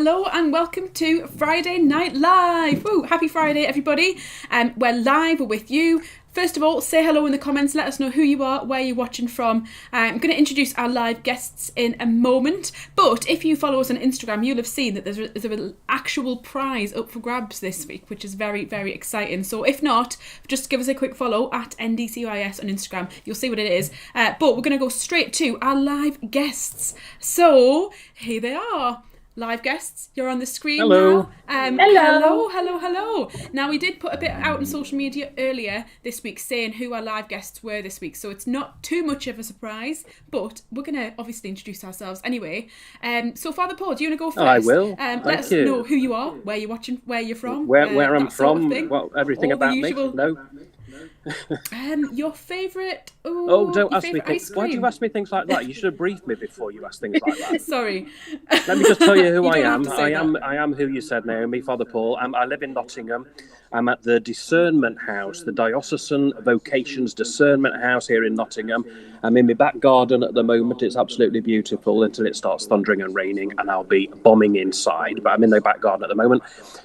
Hello and welcome to Friday Night Live. Woo, happy Friday, everybody. We're live, we're with you. First of all, say hello in the comments. Let us know who you are, where you're watching from. I'm going to introduce our live guests in a moment. But if you follow us on Instagram, you'll have seen that there's an actual prize up for grabs this week, which is very, very exciting. So if not, just give us a quick follow at NDCYS on Instagram. You'll see what it is. But we're going to go straight to our live guests. So here they are. Live guests, you're on the screen Hello. now. Hello. Now, we did put a bit out on social media earlier this week saying who our live guests were this week, so it's not too much of a surprise, but we're going to obviously introduce ourselves anyway. So, Father Paul, do you want to go first? I will. Let us know who you are, where you're watching, where you're from. Where I'm from, everything All about the usual... me. No. Your favourite? Don't ask me things. Why do you ask me things like that? You should have briefed me before you ask things like that. Sorry. Let me just tell you who I am. I am who you said, Naomi, Father Paul. I live in Nottingham. I'm at the Discernment House, the Diocesan Vocations Discernment House here in Nottingham. I'm in my back garden at the moment. It's absolutely beautiful until it starts thundering and raining and I'll be bombing inside. But I'm in the back garden at the moment.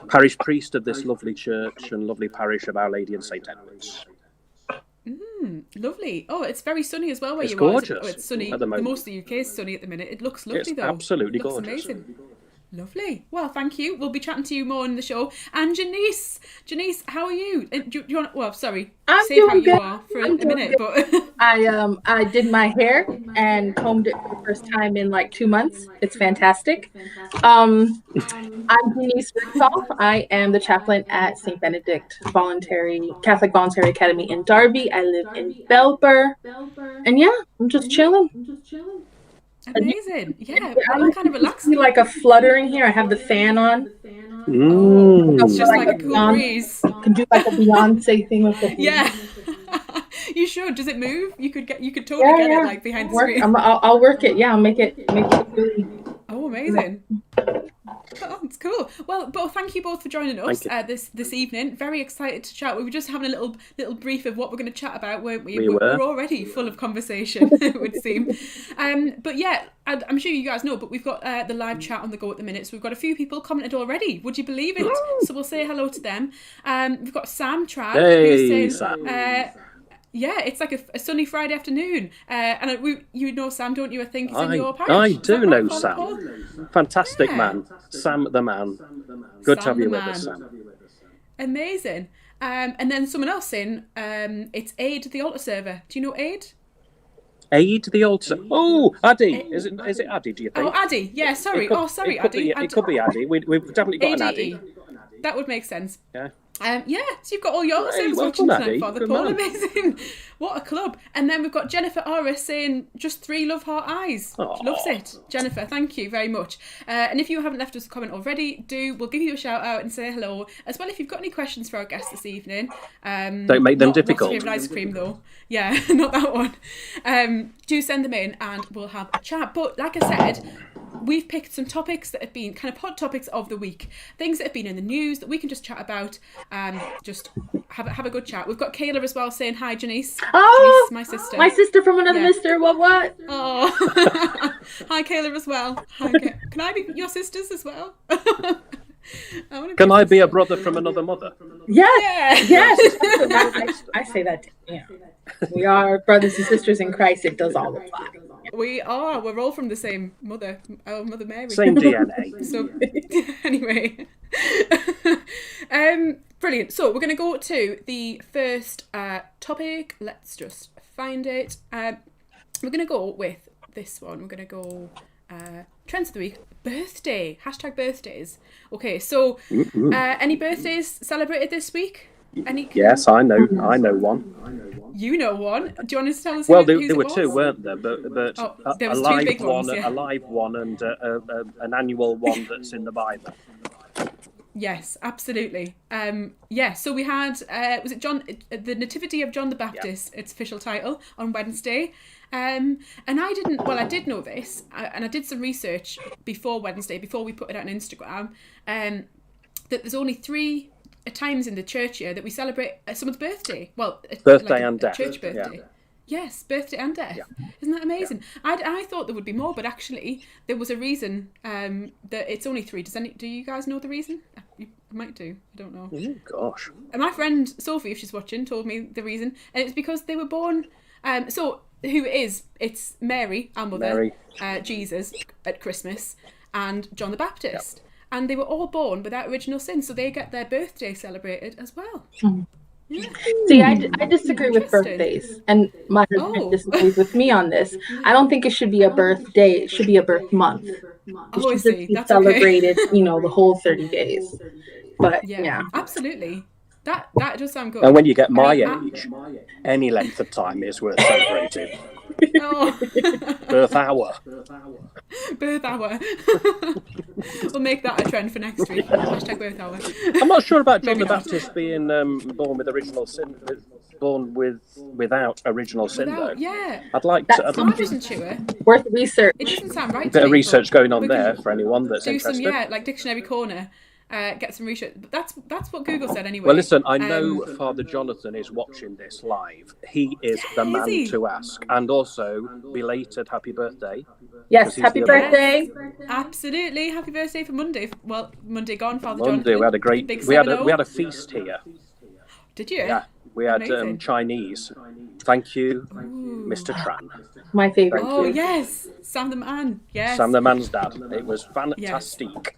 Parish priest of this lovely church and lovely parish of Our Lady and St. Edmunds. Lovely. Oh, it's very sunny as well where it's you gorgeous are. Oh, it's sunny. At the moment. Most of the UK is sunny at the minute. It looks lovely though. Absolutely it looks gorgeous. Amazing. Lovely. Well, thank you. We'll be chatting to you more in the show. And Jannice, how are you? Do you want? Well, sorry. I'm say doing how you good. are for a minute, but I did my hair and combed it for the first time in like 2 months. It's fantastic. I'm Jannice Richthof. I am the chaplain at St. Benedict Catholic Voluntary Academy in Derby. I live in Belper, and yeah, I'm just chilling. Amazing. Yeah, I'm kind of relaxed. Like a fluttering here. I have the fan on. It's just like a cool breeze. Can do like a Beyonce thing with the fan. Yeah. You should. Does it move? You could totally get it like behind the screen. I'll work it. Yeah, I'll make it really. Oh, amazing. Oh, it's cool. Well, but thank you both for joining us this evening. Very excited to chat. We were just having a little brief of what we're going to chat about, weren't we? We're already full of conversation, it would seem. But yeah, I'm sure you guys know, but we've got the live chat on the go at the minute. So we've got a few people commented already. Would you believe it? So we'll say hello to them. We've got Sam Trad. Hey, who's saying, Sam. Yeah, it's like a sunny Friday afternoon. And you know Sam, don't you? I think he's in your parish. I do know right, Sam. Paul? Fantastic man. Sam the man. Good to have you with us, Sam. Amazing. And then someone else saying, it's Aid the altar server. Do you know Aid? Aid the altar. Oh, Addy. Is it Addy, do you think? Oh, Addy. Yeah, sorry. Addy. It could be Addy. We've definitely got an Addy. That would make sense. Yeah. So you've got all your service watching tonight, Father Paul. Amazing. What a club. And then we've got Jennifer Orris saying, just 3 love heart eyes. She loves it. Jennifer, thank you very much. And if you haven't left us a comment already, we'll give you a shout out and say hello. As well, if you've got any questions for our guests this evening. Don't make them difficult. Not favourite ice cream though. Yeah, not that one. Do send them in and we'll have a chat. But like I said, we've picked some topics that have been kind of hot topics of the week, things that have been in the news that we can just chat about, just have a good chat. We've got Kayla as well saying hi, Jannice. Oh, Janice, my sister from another mister. What? Oh, hi Kayla as well. Hi, can I be your sisters as well? Can I be a brother from another mother? Yes. I say that. Yeah. We are brothers and sisters in Christ. It does all apply. We are. We're all from the same mother, our Mother Mary. Same DNA. So, anyway. Brilliant. So, we're going to go to the first topic. Let's just find it. We're going to go with this one. We're going to go trends of the week. Birthday. # birthdays. Okay, so any birthdays celebrated this week? Yes, I know one. You know one. Do you want to tell us? Well, there were two, weren't there? But there a was live two big one, ones, yeah. a live one, and an annual one that's in the Bible. Yes, absolutely. So we had was it the Nativity of John the Baptist? Its official title on Wednesday. And I did know this, and I did some research before Wednesday, before we put it out on Instagram, that there's only 3 times in the church year that we celebrate someone's birthday. Well, birthday and death. Church birthday. Yes, birthday and death. Yeah. Isn't that amazing? Yeah. I thought there would be more, but actually there was a reason that it's only 3. Do you guys know the reason? You might do. I don't know. Oh, gosh. And my friend Sophie, if she's watching, told me the reason. And it's because they were born... it's Mary, our mother, Jesus at Christmas, and John the Baptist. Yep. And they were all born without original sin, so they get their birthday celebrated as well. Mm. Yeah. See, I disagree with birthdays, and my husband disagrees with me on this. I don't think it should be a birthday; it should be a birth month. It should just be celebrated, the whole 30 days. But yeah, absolutely. That does sound good. And when you get my age, any length of time is worth celebrating. Birth hour. Birth hour. We'll make that a trend for next week. Hashtag birth hour. I'm not sure about John the Baptist being born with original sin, without original sin, though. Yeah. I'd like to. Worth research. It doesn't sound right. Bit of research going on there for anyone that's interested. Like Dictionary Corner. Get some research. But that's what Google said anyway. Well, listen, I know Father Jonathan is watching this live. He is the man to ask. And also, belated happy birthday. Yes, happy birthday. Absolutely, happy birthday for Monday. Well, Monday gone, Father Monday, Jonathan. We had a great. We had a feast here. Did you? Yeah, we had Chinese. Thank you, Mr. Tran. My favorite. Oh yes, Sam the Man. Yes. Sam the Man's dad. It was fantastic. Yes.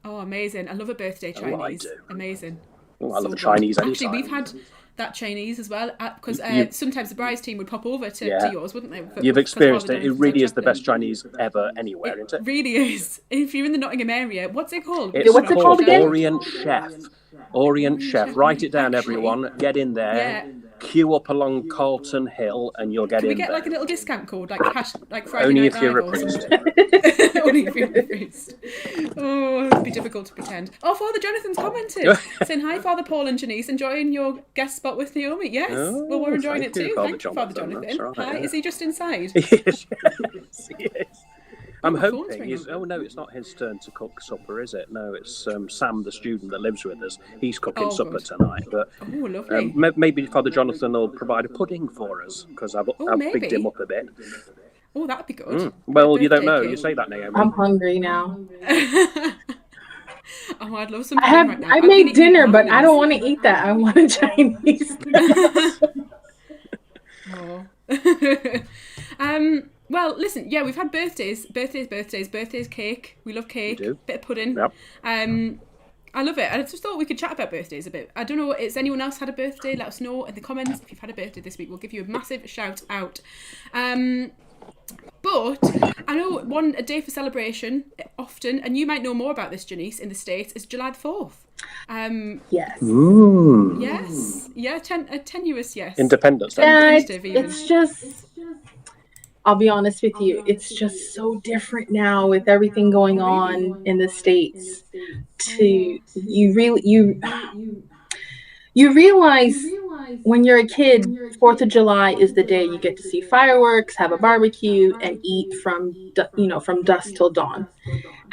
Oh, amazing. I love a birthday Chinese. Oh, I do. Amazing. Oh, I love a Chinese anytime. Actually, we've had that Chinese as well, because sometimes the bride's team would pop over to yours, wouldn't they? You've experienced it. It really is the best Chinese ever anywhere, isn't it? Really is. If you're in the Nottingham area, what's it called? What's it called again? Orient Chef. Orient Chef. Write it down, everyone. Get in there. Yeah. Queue up along Carlton Hill and you'll get in there. Can we get like a little discount code, like Friday Only Night if you're Live a priest. Only if you're a priest. Oh, it'd be difficult to pretend. Oh, Father Jonathan's commented, saying hi, Father Paul and Jannice, enjoying your guest spot with Naomi. Yes, well, we're enjoying it too. Thank you, Father Jonathan. Right, hi, is he just inside? Yes, he is. I'm hoping it's not his turn to cook supper, is it? No, it's Sam, the student that lives with us. He's cooking supper tonight. But lovely. Maybe Father Jonathan will provide a pudding for us, because I've bigged him up a bit. Oh, that'd be good. Well, you don't know. You say that, Naomi. I'm hungry now. Oh, I'd love some. I made dinner, but I don't want to eat that. I want a Chinese. Well, listen, we've had birthdays, cake. We love cake, bit of pudding. Yep. I love it. I just thought we could chat about birthdays a bit. I don't know, has anyone else had a birthday? Let us know in the comments if you've had a birthday this week. We'll give you a massive shout out. But I know a day for celebration often, and you might know more about this, Jannice, in the States, is July the 4th. Yes. Ooh. Yes. Yeah, a tenuous yes. Independence Day. Yeah, it's just... I'll be honest with you, it's just so different now with everything going on in the States. You realize when you're a kid, 4th of July is the day you get to see fireworks, have a barbecue, and eat from dusk till dawn.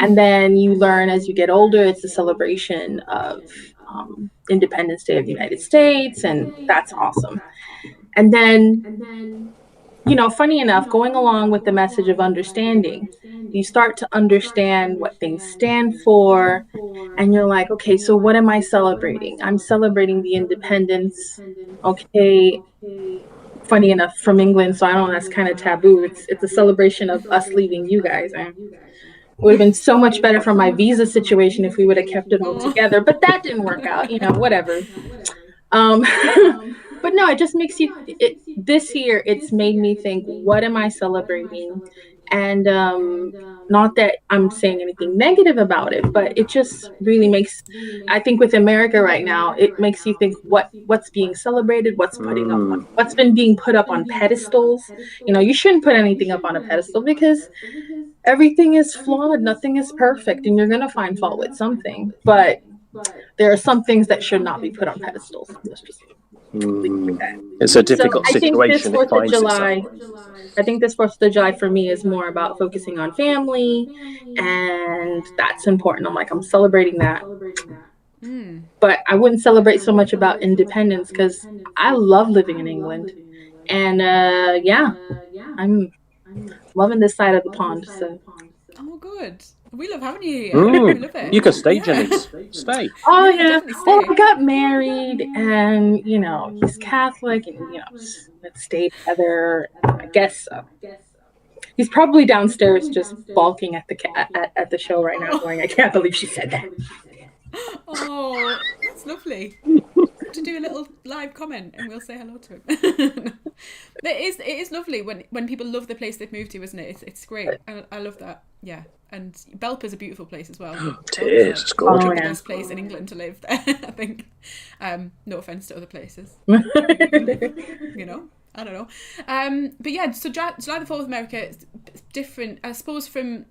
And then you learn as you get older, it's a celebration of Independence Day of the United States, and that's awesome. And then funny enough, going along with the message of understanding, you start to understand what things stand for, and you're like, okay, so what am I celebrating? I'm celebrating the independence. Okay, funny enough, from England, so I don't know, that's kind of taboo. It's a celebration of us leaving you guys. It would have been so much better for my visa situation if we would have kept it all together, but that didn't work out, whatever. But no, it just makes you, this year, it's made me think, what am I celebrating? And not that I'm saying anything negative about it, but it just really makes, I think with America right now, it makes you think what's being celebrated, what's been being put up on pedestals. You shouldn't put anything up on a pedestal because everything is flawed, nothing is perfect, and you're going to find fault with something. But there are some things that should not be put on pedestals. It's a difficult situation. I think this 4th of July for me is more about focusing on family, and that's important. I'm celebrating that. But I wouldn't celebrate so much about independence because I love living in England. And I'm loving this side of the pond. So. Oh, good. We love having you here. Mm. We love it. You can stay, Jannice. Stay. Oh Yeah, yeah. definitely stay. Well, I got married, and he's Catholic, and let's stay together. I guess so. He's probably downstairs just balking at the show right now, going, "I can't believe she said that." Oh, that's lovely. To do a little live comment and we'll say hello to him. It is lovely when people love the place they've moved to, isn't it? It's great. I love that. Yeah. And Belper's a beautiful place as well. It is. It's gorgeous. The best place in England to live, I think. No offence to other places. I don't know. But yeah, so July the 4th America is different, I suppose, from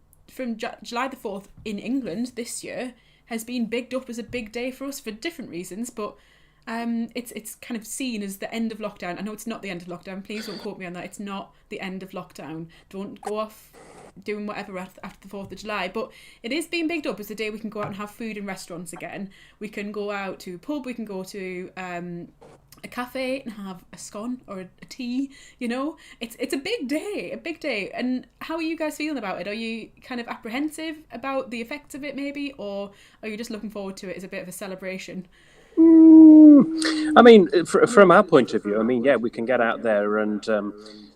July the 4th in England this year has been bigged up as a big day for us for different reasons, but it's kind of seen as the end of lockdown. I know it's not the end of lockdown. Please don't quote me on that. It's not the end of lockdown. Don't go off doing whatever after the 4th of July. But it is being bigged up as the day we can go out and have food in restaurants again. We can go out to a pub. We can go to a cafe and have a scone or a tea. It's a big day. And how are you guys feeling about it? Are you kind of apprehensive about the effects of it maybe, or are you just looking forward to it as a bit of a celebration? I mean, from our point of view, we can get out there and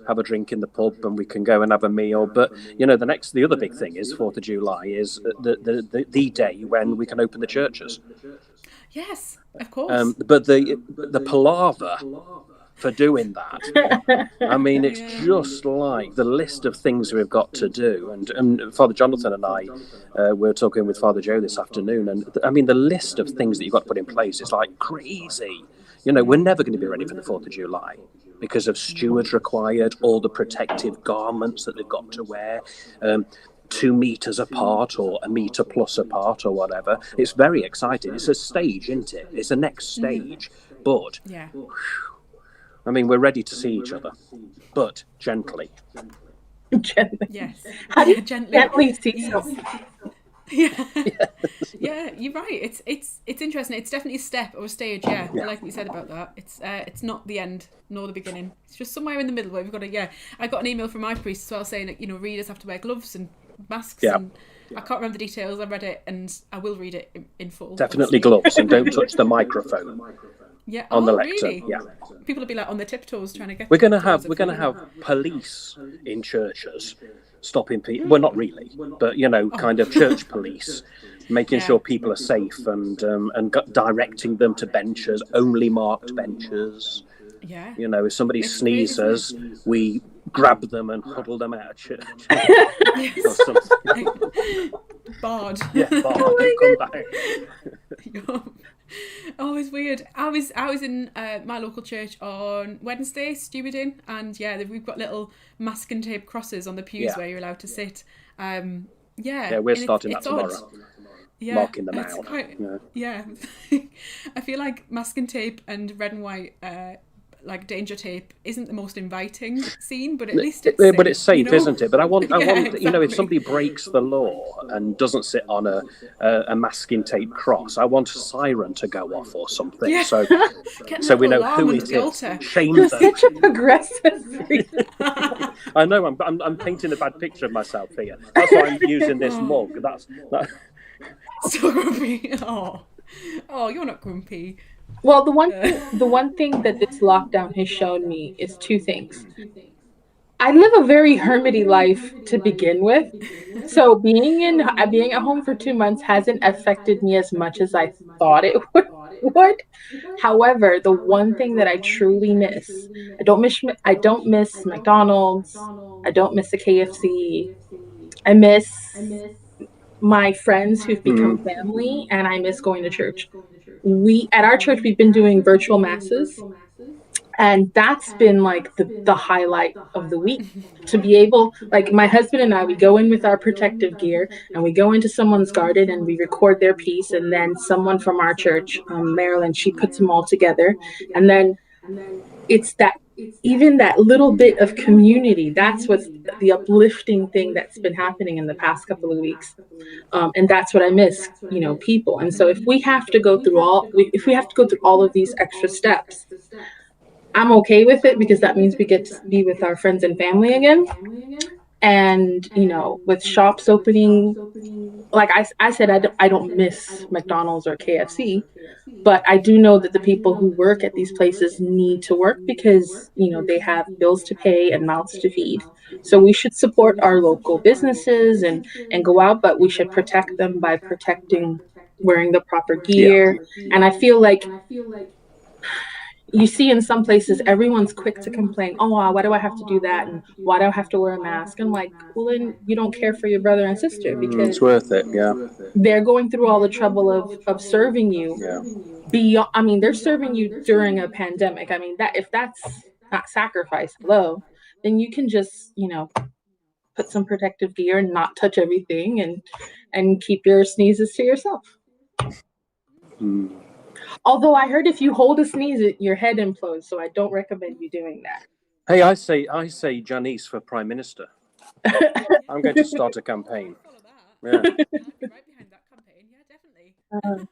have a drink in the pub, and we can go and have a meal. But the other big thing is 4th of July is the day when we can open the churches. Yes, of course. But the palaver for doing that, it's just like the list of things we've got to do. And Father Jonathan and I were talking with Father Joe this afternoon, and the list of things that you've got to put in place is like crazy. We're never going to be ready for the 4th of July because of stewards required, all the protective garments that they've got to wear. 2 meters apart or a meter plus apart or whatever. It's very exciting. It's a stage, isn't it? It's the next stage. But we're ready to see each other, but gently. Gently. Yes. How do you gently see something? Yeah, you're right. It's interesting. It's definitely a step or a stage. Yeah, I like what you said about that. It's not the end nor the beginning. It's just somewhere in the middle where we've got to. Yeah, I got an email from my priest as well saying that readers have to wear gloves and masks. Yeah. And I can't remember the details. I read it and I will read it in full. Definitely gloves, and don't touch the microphone. Yeah, on the lectern. Really? Yeah, people will be like on their tiptoes trying to get. We're gonna have police in churches stopping people. Well, not really, but kind of church police, making sure people are safe and directing them to benches, only marked benches. Yeah. If somebody sneezes, we grab them and huddle them out of church. Or something. Barred. Yeah, barred. Oh come back. Oh, it's weird. I was in my local church on Wednesday stewarding, and we've got little masking tape crosses on the pews where you're allowed to sit. We're starting that tomorrow. Odd. Yeah, marking them out. Quite, I feel like masking tape and red and white like danger tape isn't the most inviting scene, but at least it's safe. But it's safe, isn't it? But I want exactly. if somebody breaks the law and doesn't sit on a masking tape cross, I want a siren to go off or something. Yeah. So we know who it is. Shame You're them. such a progressive. I know. I'm painting a bad picture of myself here. That's why I'm using this mug. That. So grumpy. Oh, you're not grumpy. Well, the one thing that this lockdown has shown me is 2 things. I live a very hermity life to begin with, so being at home for 2 months hasn't affected me as much as I thought it would. However, the one thing that I truly miss, I don't miss McDonald's, I don't miss the KFC, I miss my friends who've become family, and I miss going to church. At our church, we've been doing virtual masses, and that's been like the highlight of the week. To be able, like my husband and I, we go in with our protective gear and we go into someone's garden and we record their piece, and then someone from our church, Marilyn, she puts them all together, and then it's even that little bit of community. That's what's the uplifting thing that's been happening in the past couple of weeks, and that's what I miss, people. And so if we have to go through all of these extra steps, I'm okay with it because that means we get to be with our friends and family again. And, with shops opening, like I said, I don't miss McDonald's or KFC, but I do know that the people who work at these places need to work because, they have bills to pay and mouths to feed. So we should support our local businesses and go out, but we should protect them by protecting wearing the proper Yeah. gear. And I feel like you see in some places everyone's quick to complain, oh, why do I have to do that, and why do I have to wear a mask? I'm like, well, then you don't care for your brother and sister It's because worth it. Yeah. they're going through all the trouble of serving you. Yeah. Beyond, I mean, they're serving you during a pandemic. I mean, that if that's not sacrifice, hello, then you can just put some protective gear and not touch everything and keep your sneezes to yourself. Although I heard if you hold a sneeze, your head implodes, so I don't recommend you doing that. Hey, I say Jannice for Prime Minister. I'm going to start a campaign. Yeah. I'd be right behind that campaign. Yeah, definitely. Yeah,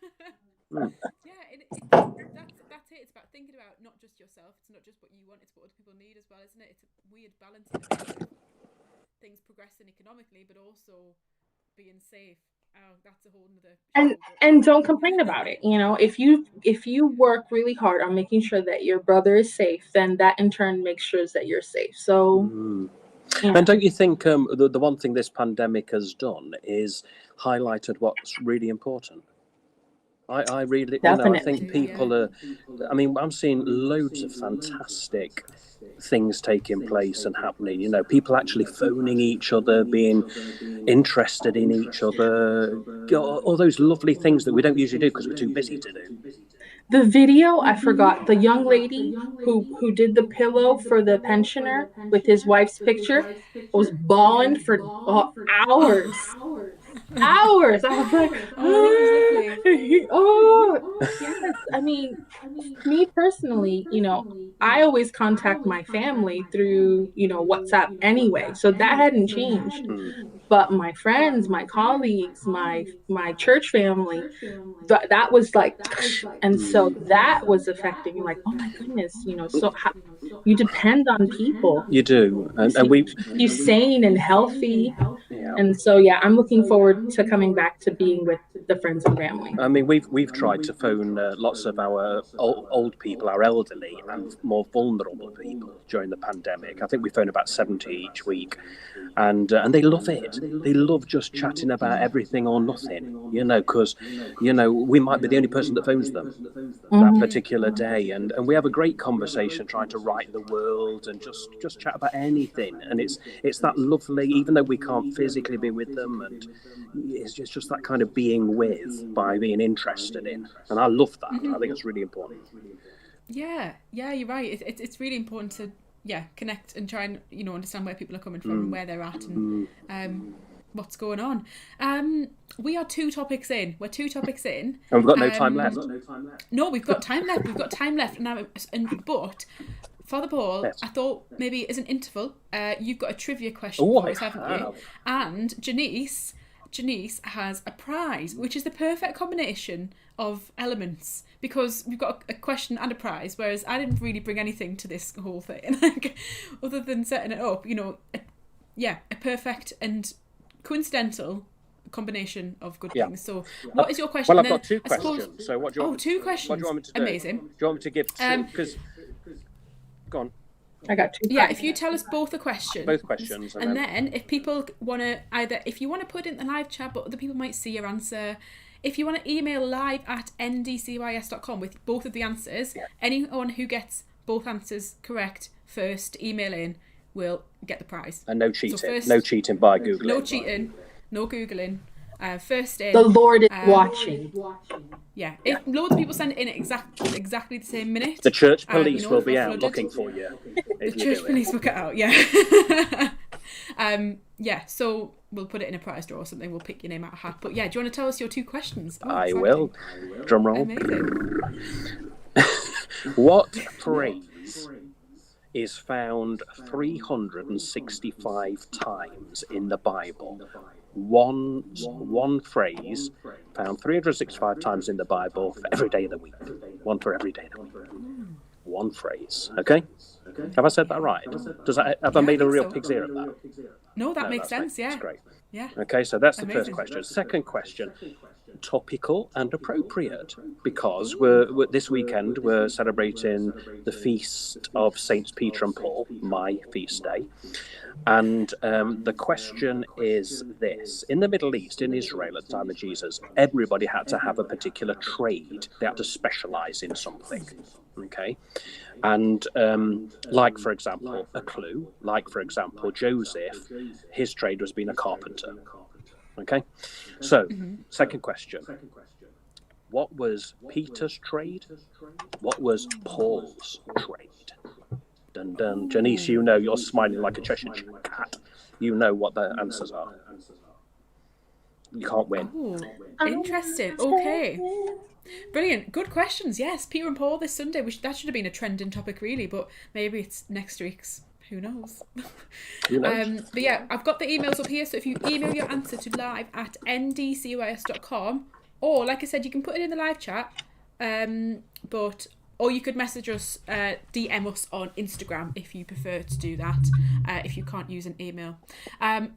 that's it. It's about thinking about not just yourself. It's not just what you want. It's what other people need as well, isn't it? It's a weird balance of things progressing economically, but also being safe. Oh, that's a whole nother. And don't complain about it. If you work really hard on making sure that your brother is safe, then that in turn makes sure that you're safe. So. And don't you think the one thing this pandemic has done is highlighted what's really important? I really, I think people are. I mean, I'm seeing loads of fantastic things taking place and happening. People actually phoning each other, being interested in each other, all those lovely things that we don't usually do because we're too busy to do. The video, I forgot, the young lady who did the pillow for the pensioner with his wife's picture was bawling for hours. Hours. I was like, oh, yes. I mean, me personally, I always contact my family through, WhatsApp anyway. So that hadn't changed. But my friends, my colleagues, my church family, that was like, and so that was affecting me. Like, oh my goodness, so you depend on people. You do, and we you sane and healthy. Yeah. And so, yeah, I'm looking forward to coming back to being with the friends and family. I mean, we've tried to phone lots of our old people, our elderly and more vulnerable people during the pandemic. I think we phone about 70 each week, and they love it. They love just chatting about everything or nothing, because we might be the only person that phones them that particular day, and we have a great conversation trying to right the world and just chat about anything. And it's that lovely, even though we can't physically be with them, and it's just that kind of being with by being interested in, and I love that. I think it's really important. Yeah, you're right. It's really important to connect and try and understand where people are coming from and where they're at and what's going on. We are 2 topics in. We're 2 topics in, and we've got no time left. No, we've got time left. We've got time left, but Father Paul, yes. I thought maybe as an interval, you've got a trivia question for us, haven't you? And Jannice has a prize, which is the perfect combination of elements, because we've got a question and a prize, whereas I didn't really bring anything to this whole thing, other than setting it up. A perfect and coincidental combination of good things. So, what is your question? Well, I've got 2 questions. So, what do you want? 2 questions. What do you want me to do? Amazing. Do you want me to give 2? Because go on. I got 2. Yeah, if you tell us both the questions. Both questions. And then if people want to if you want to put it in the live chat, but other people might see your answer. If you want to email live@ndcys.com with both of the answers, anyone who gets both answers correct first, email in, will get the prize. And no cheating. So no cheating by Googling. No cheating. No Googling. First in. The Lord is watching. Yeah. If loads of people send it in at exactly the same minute, the church police will be out looking for you. The church police will get out, yeah. So we'll put it in a prize draw or something. We'll pick your name out of a hat. But yeah, do you want to tell us your 2 questions? I will. Drum roll. Amazing. What phrase is found 365 times in the Bible? One phrase found 365 times in the Bible for every day of the week. One for every day of the week. one phrase. Okay? Have I said that right? Have I made a real pig's ear of that? No, that makes sense. Yeah. That's great. Yeah. Okay, so that's the Amazing. first question. Second question, topical and appropriate, because this weekend we're celebrating the feast of Saints Peter and Paul, my feast day. And the question is this. In the Middle East, in Israel at the time of Jesus, everybody had to have a particular trade. They had to specialize in something. Okay? And like, for example, a clue, like, for example, Joseph, his trade was being a carpenter. Okay? So, second question. What was Peter's trade? What was Paul's trade? Dun, dun. Jannice, you know, you're smiling like a Cheshire cat. You know what the answers are. You can't win. Ooh, interesting. Okay. Brilliant. Good questions. Yes, Peter and Paul this Sunday. That should have been a trending topic, really, but maybe it's next week's. Who knows? Who knows? But yeah, I've got the emails up here, so if you email your answer to live@ndcus.com, or like I said, you can put it in the live chat, or you could message us, DM us on Instagram if you prefer to do that, if you can't use an email.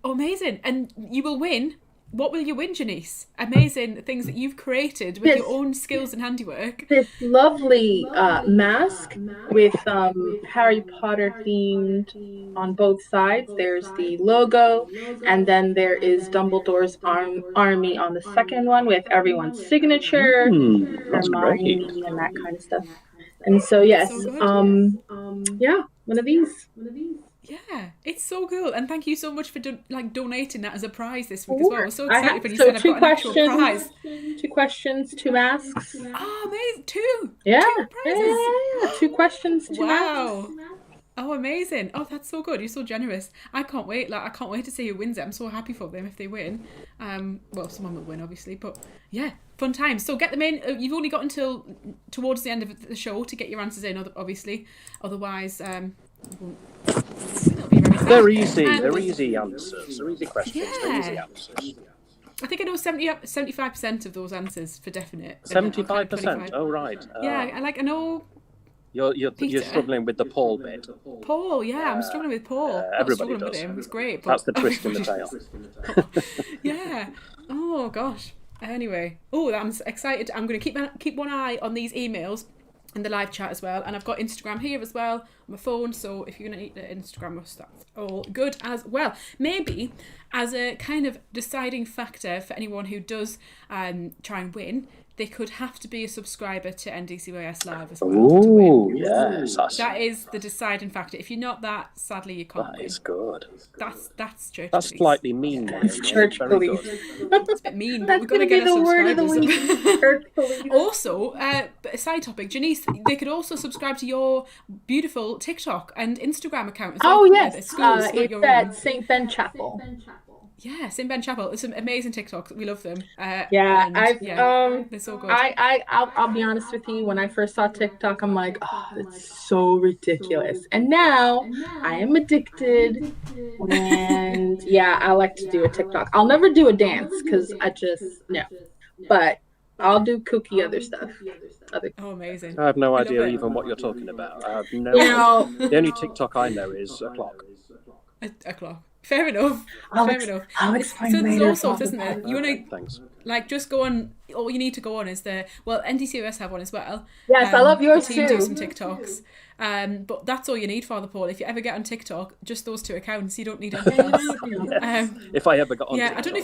Amazing. And you will win. What will you win, Jannice? Amazing things that you've created with your own skills and handiwork. This lovely mask with Harry Potter themed on both sides. There's the logo, and then there is Dumbledore's army on the second one with everyone's signature, Hermione, and that kind of stuff. And so yes, yeah, one of these. Yeah, it's so cool, and thank you so much for donating that as a prize this week as well. I was so excited when you said I've got an actual prize. 2 questions, 2 masks. Oh, amazing! 2. Yeah, 2 prizes. yeah. 2 questions, 2 Wow. masks. Oh, amazing! Oh, that's so good. You're so generous. I can't wait. I can't wait to see who wins it. I'm so happy for them if they win. Well, someone will win, obviously, but yeah, fun times. So get them in. You've only got until towards the end of the show to get your answers in, obviously. Otherwise, They're easy. They're easy answers. They're easy questions. Yeah. They're easy answers. I think I know 75% of those answers for definite. 75%. Oh, right. Yeah, I know. You're struggling with the Paul bit. Paul, yeah, I'm struggling with Paul. Everybody Not struggling does. with him. It's great. That's the twist in the tail. Yeah. Oh gosh. Anyway, I'm excited. I'm going to keep one eye on these emails and the live chat as well, and I've got Instagram here as well on my phone, so if you're going to eat the Instagram us, that's all good as well. Maybe as a kind of deciding factor for anyone who does try and win, they could have to be a subscriber to NDCYS Live as well. Oh, yes. That is the deciding factor. If you're not that, sadly, you can't win. That is good. That's church That's police. slightly mean. That's church police. It's a bit mean, but That's we've got to going to get be our the word of the subscribers. week. Church police. Also, a side topic, Jannice, they could also subscribe to your beautiful TikTok and Instagram account as well. Oh, yes. It's at St. Ben Chapel. Yeah, St. Ben Chapel. It's an amazing TikTok. We love them. Yeah, they're so good. I'll be honest with you. When I first saw TikTok, I'm like, oh, it's so ridiculous. And now I am addicted. And yeah, I like to do a TikTok. I'll never do a dance because no. But I'll do kooky other stuff. Oh, amazing. I have no idea even what you're talking about. I have no idea. The only TikTok I know is a clock. A clock. Fair enough. I'll So explain there's later. all sorts, isn't there? You want to Thanks. just go on. All you need to go on is NDCOS have one as well. Yes, I love yours the team too. Do some TikToks. But that's all you need, Father Paul. If you ever get on TikTok, just those 2 accounts. You don't need anything else. Yes. If I ever got on TikTok, I don't know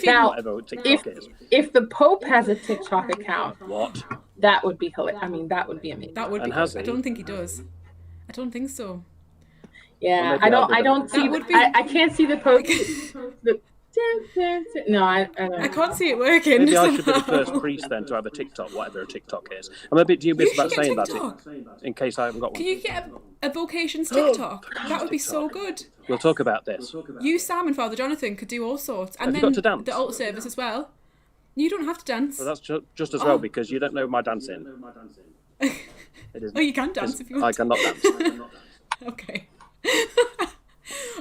if TikTok is. If the Pope has a TikTok account, What? that would be hilarious. I mean, that would be amazing. That would be. has I he? don't think he does. I don't think so. Yeah, Well, I don't see. I can't see the Pope. No, I don't. I can't see it working. Maybe I should be the first priest then to have a TikTok, whatever a TikTok is. I'm a bit dubious about should get saying TikTok. that in case I haven't got one. Can you get a vocations TikTok? That would be so good. We'll talk about this. You, Sam, and Father Jonathan could do all sorts, and Have you then got to dance? the altar service as well. You don't have to dance. Well, that's just as well because you don't know my dancing. It isn't. Oh, you can dance if you want. I cannot dance. Okay.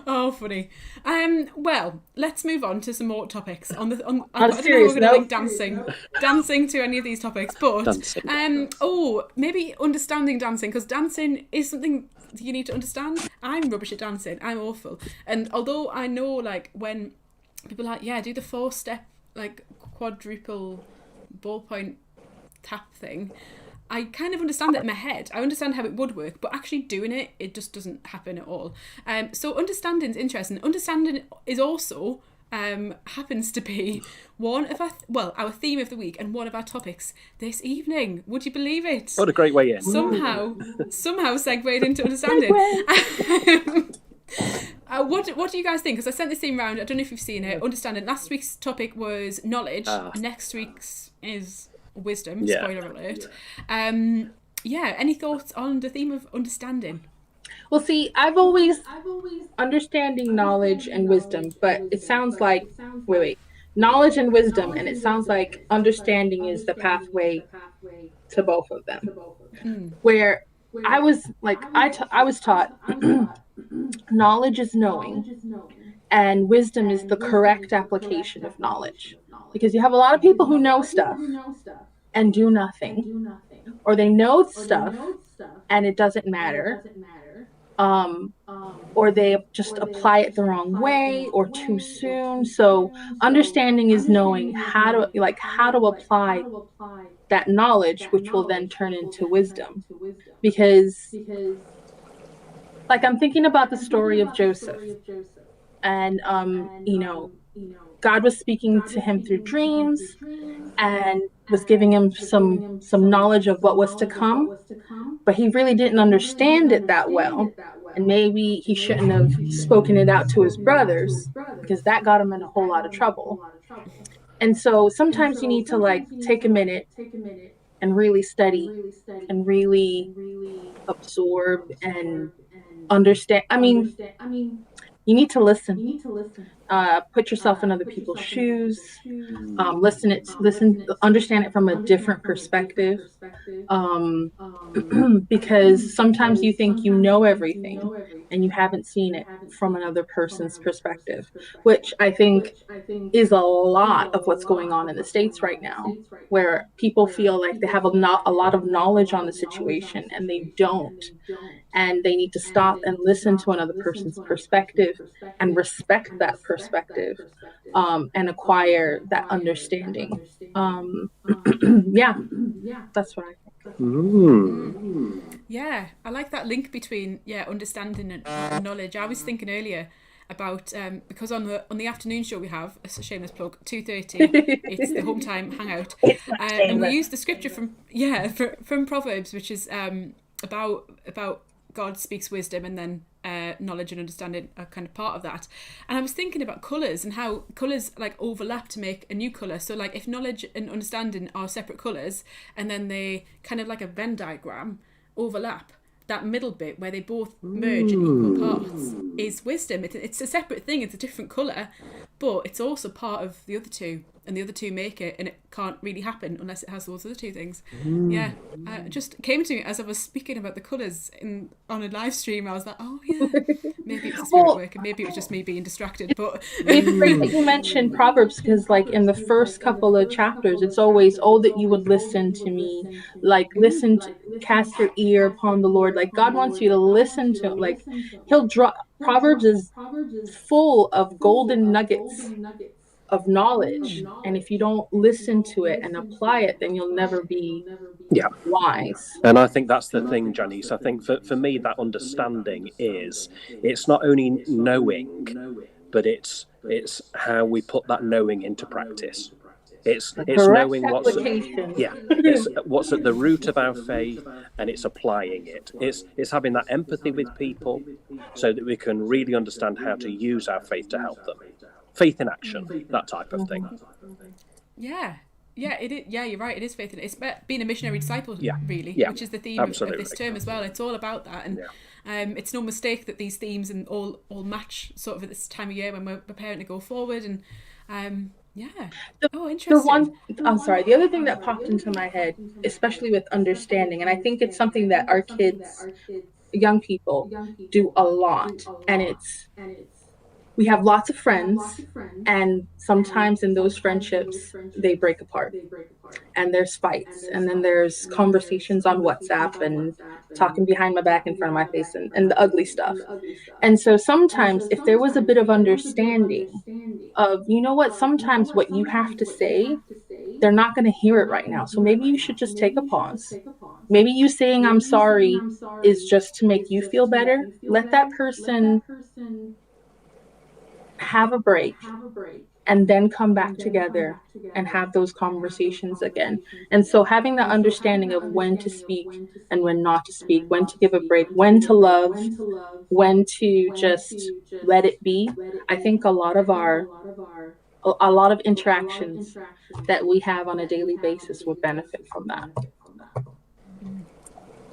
Oh, funny. Well, let's move on to some more topics. I don't know how we're serious going to note. link dancing to any of these topics, but maybe understanding dancing, because dancing is something you need to understand. I'm rubbish at dancing. I'm awful. And although I know, like, when people are like, yeah, do the 4-step, like, quadruple ballpoint tap thing, I kind of understand it in my head. I understand how it would work, but actually doing it, it just doesn't happen at all. So understanding is interesting. Understanding is also happens to be one of our theme of the week and one of our topics this evening. Would you believe it? What a great way in. Somehow segued into understanding. What do you guys think? Because I sent this theme round. I don't know if you've seen it. Understanding. Last week's topic was knowledge. Next week's is wisdom. Yeah. Spoiler alert. Any thoughts on the theme of understanding? Well, see, I've always understanding knowledge and wisdom, but it sounds like knowledge and wisdom, and it sounds like understanding is the pathway to both of them. Where I was like, I was taught knowledge is knowing, and wisdom is the correct application of knowledge. Because you have a lot of people who know stuff and do nothing, or they know stuff and it doesn't matter, or they just apply it the wrong way or too soon. So understanding is knowing how to apply that knowledge, which will then turn into wisdom. Because, like, I'm thinking about the story of Joseph, and God was speaking to him through dreams and was giving him some knowledge of what was to come, but he really didn't understand it that well. And maybe he shouldn't have spoken it out to his brothers, because that got him in a whole lot of trouble. And so sometimes you need to, like, take a minute and really study and really absorb and understand. I mean, you need to listen. Put yourself in other people's shoes. Understand it from a different perspective. Because sometimes you think you know everything and you haven't seen it from another person's perspective, which I think is a lot of what's going on in the States right now, where people feel like they have a lot of knowledge on the situation, and they don't. And they need to stop and listen to another person's perspective and respect that perspective, and acquire that understanding. That's what I think. Yeah, I like that link between understanding and knowledge. I was thinking earlier about because on the afternoon show we have a shameless plug 2:30. It's the home time hangout, and we use the scripture from Proverbs, which is about God speaks wisdom, and then knowledge and understanding are kind of part of that. And I was thinking about colours and how colours, like, overlap to make a new colour. So, like, if knowledge and understanding are separate colours, and then they kind of like a Venn diagram overlap, that middle bit where they both merge in equal parts is wisdom. It's a separate thing. It's a different colour, but it's also part of the other two, and the other two make it, and it can't really happen unless it has those other two things. It just came to me as I was speaking about the colours on a live stream. I was like, oh yeah, maybe it was a spirit work, and maybe it was just me being distracted. But it's great that you mentioned Proverbs, because, like, in the first couple of chapters, it's always, oh, that you would listen to me, like, cast your ear upon the Lord. Like, God wants you to listen to him. Like, he'll drop. Proverbs is full of golden nuggets of knowledge, and if you don't listen to it and apply it, then you'll never be wise. And I think that's the thing, Jannice. I think for me, that understanding it's not only knowing, but it's how we put that knowing into practice. It's knowing what's at the root of our faith, and it's applying it. It's having that empathy with people so that we can really understand how to use our faith to help them. Faith in action, that type of thing. Yeah, it is. Yeah, you're right. It is faith in. It's being a missionary disciple, really, which is the theme of this term as well. It's all about that, and it's no mistake that these themes and all match sort of at this time of year when we're preparing to go forward. And interesting. The other thing that popped into my head, especially with understanding, and I think it's something that our kids young people do a lot. And we have lots of friends, and sometimes in those friendships, they break apart and there's fights. And then there's conversations on WhatsApp and talking behind my back in front of my face, and the ugly stuff. And so sometimes, if there was a bit of understanding of, you know what, sometimes what you have to say, they're not going to hear it right now. So maybe you should just take a pause. Maybe you saying I'm sorry is just to make you feel better. Let that person have a break and then come back together and have those conversations again. And so having that understanding of when to speak and when not to speak, when to give a break, when to love, when to just let it be. I think a lot of interactions that we have on a daily basis would benefit from that.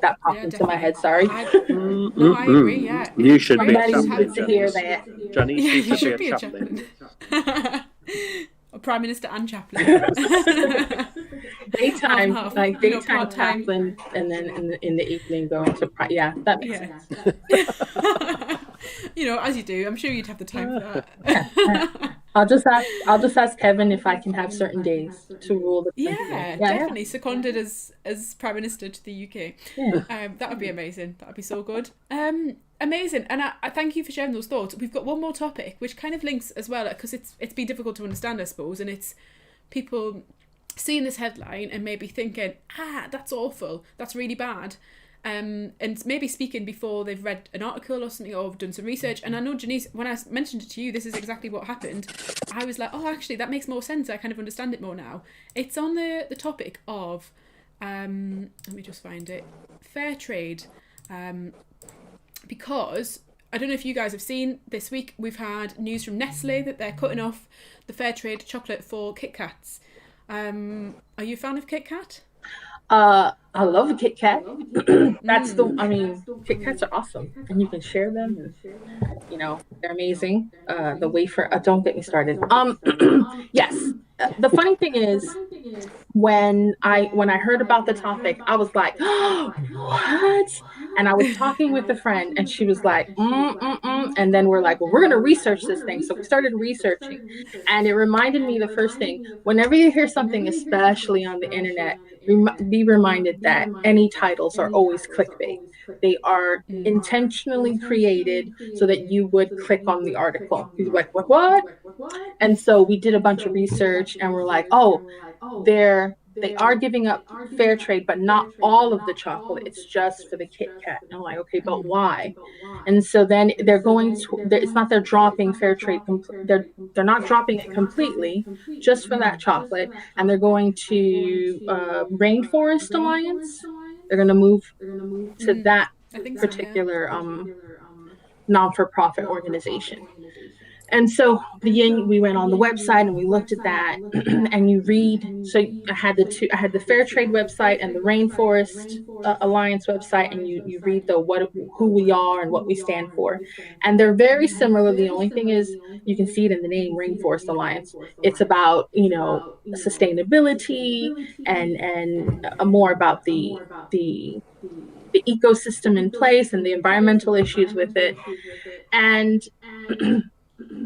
That popped into my head. Sorry. No, I agree. Yeah, you should be a Somebody chaplain, needs to hear Jannice. that. Jannice, Yeah, you should be a chaplain. A Prime Minister and chaplain. Daytime, Half, like you know, daytime part-time. chaplain, and then in the evening going to that makes sense. You know, as you do. I'm sure you'd have the time for that. I'll just ask Kevin if I can have certain days to rule the country. Yeah, definitely seconded as Prime Minister to the UK. Yeah. That would be amazing. That would be so good. Amazing. And I thank you for sharing those thoughts. We've got one more topic which kind of links as well, because it's been difficult to understand, I suppose, and it's people seeing this headline and maybe thinking, that's awful, that's really bad. And maybe speaking before they've read an article or something, or done some research. And I know, Jannice, when I mentioned it to you, this is exactly what happened. I was like, oh, actually, that makes more sense. I kind of understand it more now. It's on the topic of, let me just find it, fair trade. Because, I don't know if you guys have seen, this week we've had news from Nestle that they're cutting off the fair trade chocolate for Kit Kats. Are you a fan of Kit Kat? I love a Kit Kat. Kit Kats are awesome, and you can share them, and you know, they're amazing. The wafer, don't get me started. Yes. The funny thing is, when I heard about the topic, I was like, oh, what? And I was talking with a friend, and she was like, and then we're like, well, we're going to research this thing. So we started researching, and it reminded me, the first thing, whenever you hear something, especially on the internet, be reminded that any titles are always clickbait. They are intentionally created so that you would click on the article. You're like, what? And so we did a bunch of research, and we're like, oh, they are giving up fair trade, but not all of the chocolate. It's just for the Kit Kat. And I'm like, okay, but why? And so then they're going to, it's not they're dropping fair trade. They're not dropping it completely, just for that chocolate. And they're going to Rainforest Alliance. They're going to move to that particular non-for-profit organization. And so we went on the website and we looked at that, and you read. So I had the Fair Trade website and the Rainforest Alliance website, and you read who we are and what we stand for, and they're very similar. The only thing is, you can see it in the name, Rainforest Alliance. It's about, you know, sustainability and more about the ecosystem in place and the environmental issues with it, and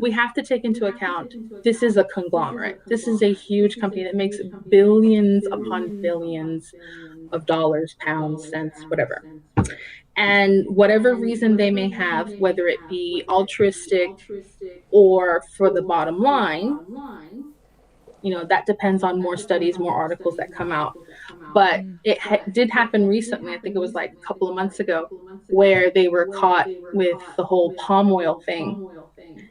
we have to take into account, this is a conglomerate. This is a huge company that makes billions upon billions of dollars, pounds, cents, whatever. And whatever reason they may have, whether it be altruistic or for the bottom line, you know, that depends on more studies, more articles that come out. But it did happen recently, I think it was like a couple of months ago, where they were caught with the whole palm oil thing.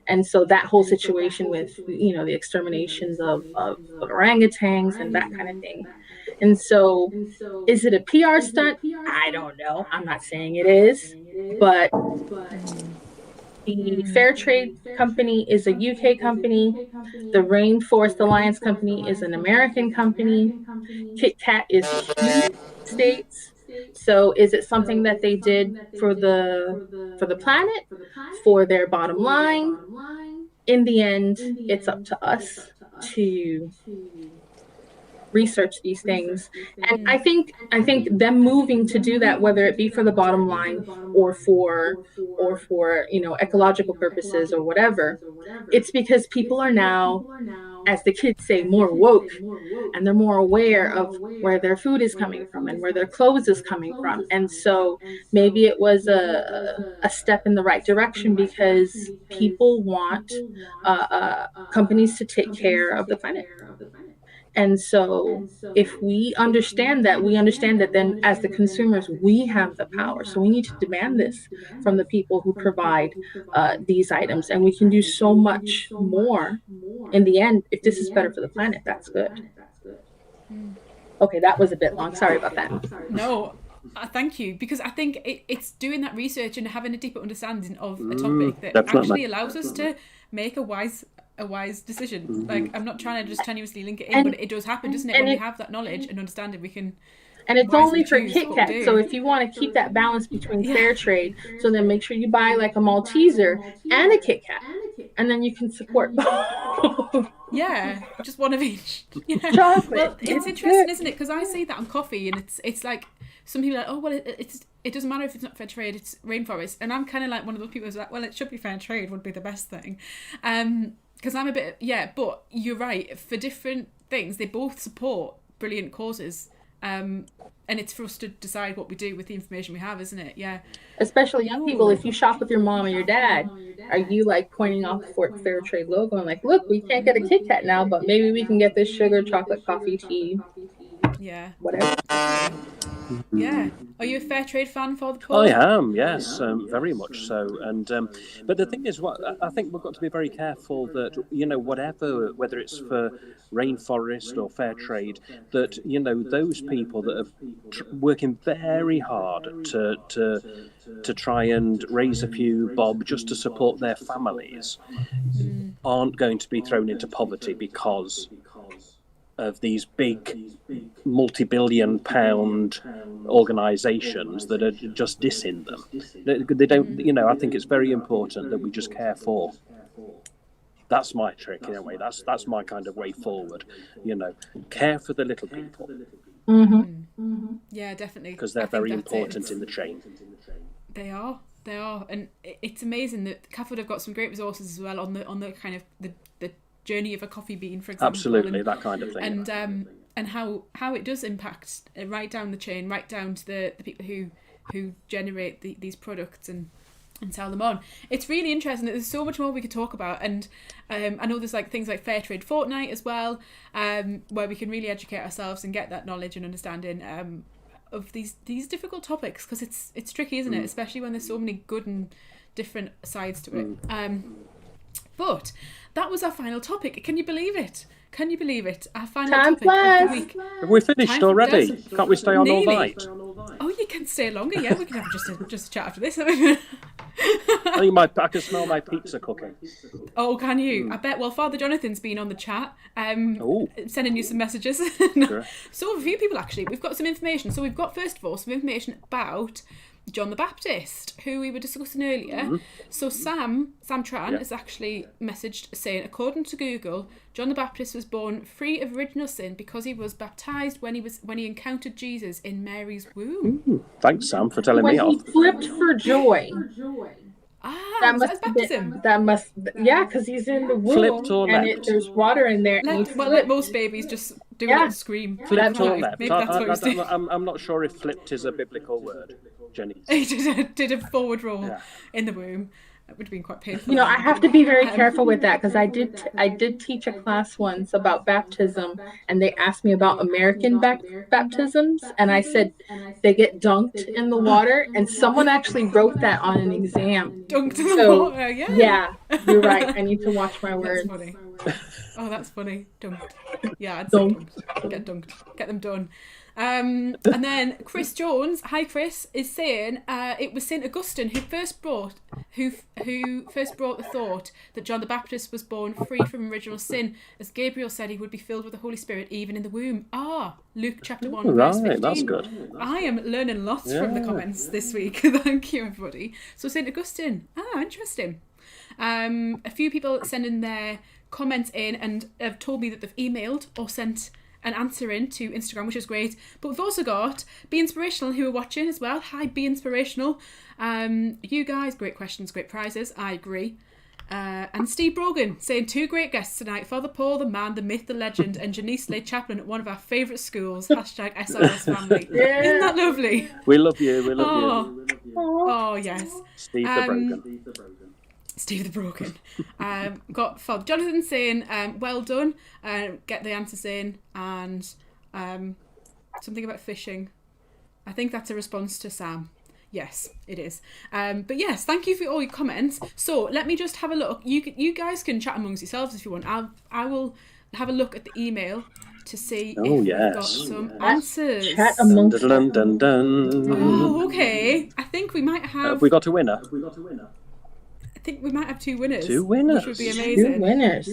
And so that whole situation with, you know, the exterminations of orangutans and that kind of thing. And so, is it a PR stunt? I don't know. I'm not saying it is, but the Fair Trade Company is a UK company. The Rainforest Alliance Company is an American company. Kit Kat is United States. So is it something that they did for the planet, for their bottom line? In the end, it's up to us to research these things. And I think them moving to do that, whether it be for the bottom line or for ecological purposes or whatever, it's because people are now, as the kids say, more woke, and they're more aware of where their food is coming from and where their clothes is coming from. And so maybe it was a step in the right direction, because people want companies to take care of the planet. And so if we understand that, then as the consumers, we have the power. So we need to demand this from the people who provide these items. And we can do so much more in the end. If this is better for the planet, that's good. Okay, that was a bit long. Sorry about that. No, thank you, because I think it's doing that research and having a deeper understanding of a topic that actually allows us to make a wise decision. Like, I'm not trying to just tenuously link it in, but it does happen, doesn't it? When we have that knowledge and understanding, we can. And it's only for Kit Kat. So if you want to keep that balance between fair trade, so then make sure you buy like a Malteser and a Kit Kat, and then you can support both. Yeah, just one of each. Yeah. Chocolate. Well, it's interesting, isn't it? Because I see that on coffee, and it's like some people are like, oh well, it doesn't matter if it's not fair trade, it's rainforest, and I'm kind of like one of those people who's like, well, it should be fair trade, would be the best thing, because I'm a bit but you're right, for different things they both support brilliant causes. And it's for us to decide what we do with the information we have, isn't it? Yeah. Especially young people, if you shop with your mom or your dad, are you like pointing out the fair trade logo and like, look, we can't get a Kit Kat now, but maybe we can get this sugar, chocolate, coffee, tea. Yeah. Whatever. Yeah. Are you a fair trade fan, Father Paul? I am, yes, very much so. And but the thing is, what I think we've got to be very careful that, whether it's for rainforest or fair trade, that those people that are working very hard to try and raise a few bob just to support their families aren't going to be thrown into poverty because of these big multi-billion pound organisations that are just dissing them. They don't, I think it's very important that we just care for. That's my trick in a way. That's my kind of way forward. Care for the little people. Mm-hmm. Mm-hmm. Yeah, definitely. Because they're very important in the chain. They are, and it's amazing that CAFOD have got some great resources as well on the kind of the journey of a coffee bean, for example. Absolutely, that kind of thing. And how it does impact right down the chain, right down to the people who generate these products and sell them on. It's really interesting. There's so much more we could talk about, and I know there's like things like Fair Trade Fortnight as well, where we can really educate ourselves and get that knowledge and understanding of these difficult topics, because it's tricky, isn't it? Especially when there's so many good and different sides to it. But that was our final topic. Can you believe it? Our final topic of the week. Have we finished already? Can't we stay on all night? Oh, you can stay longer. Yeah, we can have just a chat after this. I can smell my pizza cooking. Oh, can you? I bet. Well, Father Jonathan's been on the chat, sending you some messages. Sure. So a few people actually. We've got some information. So we've got, first of all, some information about John the Baptist, who we were discussing earlier. Mm-hmm. So Sam Tran has actually messaged saying, according to Google, John the Baptist was born free of original sin because he was baptized when he encountered Jesus in Mary's womb. Thanks, Sam, for telling me off. When he flipped for joy. That must be baptism. Because he's in the womb and there's water in there. Let most babies just do a little scream. Flipped or leapt. I'm not sure if flipped is a biblical word, Jenny. He did a forward roll in the womb. That would have been quite painful. I have to be very careful with that, because I did teach a class once about baptism, and they asked me about American baptisms, and I said they get dunked in the water, and someone actually wrote that on an exam. Dunked in the water, yeah. You're right. I need to watch my words. That's funny. Oh, that's funny. Dunked. Yeah, I'd say dunked. Get dunked. Get them done. And then Chris Jones, hi Chris, is saying it was St. Augustine who first brought the thought that John the Baptist was born free from original sin, as Gabriel said he would be filled with the Holy Spirit even in the womb. Luke chapter 1 verse 15. That's good. I am learning lots from the comments this week. Thank you, everybody. So St. Augustine. Interesting. A few people sending their comments in and have told me that they've emailed or sent an answer in to Instagram, which is great. But we've also got Be Inspirational, who are watching as well. Hi, Be Inspirational. You guys, great questions, great prizes. I agree. And Steve Brogan saying 2 great guests tonight. Father Paul, the man, the myth, the legend, and Jannice Lay chaplain at one of our favourite schools. Hashtag SRS family. Yeah. Isn't that lovely? We love you. We love you. Oh, yes. Steve the Brogan. Steve the Broken. Got Father Jonathan saying, well done. Get the answers in. And something about fishing. I think that's a response to Sam. Yes, it is. But yes, thank you for all your comments. So let me just have a look. You guys can chat amongst yourselves if you want. I will have a look at the email to see if we've got some answers. Chat amongst Dun, dun, dun. Oh, okay. I think we might have. Have we got a winner? I think we might have 2 winners. 2 winners. Which would be 2 amazing. winners.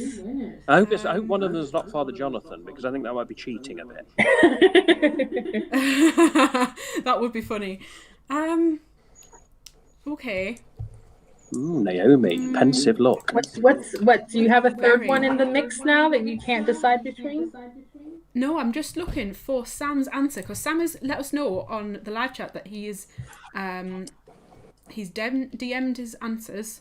I hope one of them is not Father Jonathan, because I think that might be cheating a bit. That would be funny. Okay. Naomi, pensive look. What? Do you have a third Very. one in the mix now that you can't decide between? No, I'm just looking for Sam's answer, because Sam has let us know on the live chat that he is he's DM'd his answers